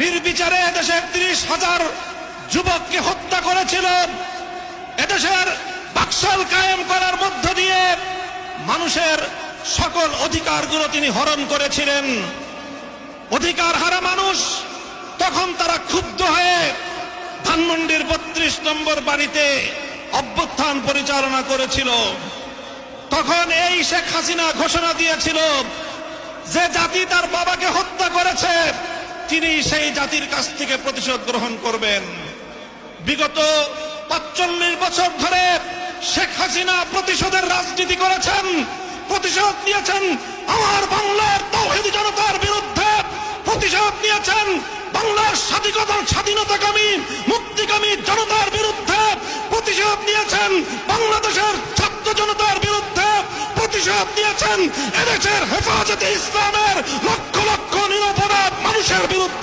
নির্বিচারে এদেশের 30,000 যুবককে হত্যা করেছিল। এদেশের বাকশাল কায়েম করার মধ্য দিয়ে মানুষের সকল অধিকারগুলো তিনি হরণ করেছিলেন। অধিকার হারা মানুষ তখন তারা ক্ষুব্ধ হয়ে ধানমন্ডির 32 নম্বর বাড়িতে অভ্যুত্থান পরিচালনা করেছিল। তখন এই শেখ হাসিনা ঘোষণা দিয়েছিল যে জাতি তার বাবাকে হত্যা করেছে তিনি সেই জাতির কাছ থেকে প্রতিশোধ গ্রহণ করবেন। বিগত 45 বছর ধরে শেখ হাসিনা প্রতিশোধের রাজনীতি করেছেন, প্রতিশোধ নিয়েছেন আমার বাংলার তাওহীদি জনতার বিরুদ্ধে, প্রতিশোধ নিয়েছেন বাংলার স্বাধীনতাকামী মুক্তিকামী জনতার বিরুদ্ধে, প্রতিশোধ নিয়েছেন বাংলাদেশের ছাত্র জনতার বিরুদ্ধে, প্রতিশোধ নিয়েছেন এদেশের হেফাজতে ইসলামের লক্ষ লক্ষ নিরপরাধ মানুষের বিরুদ্ধে।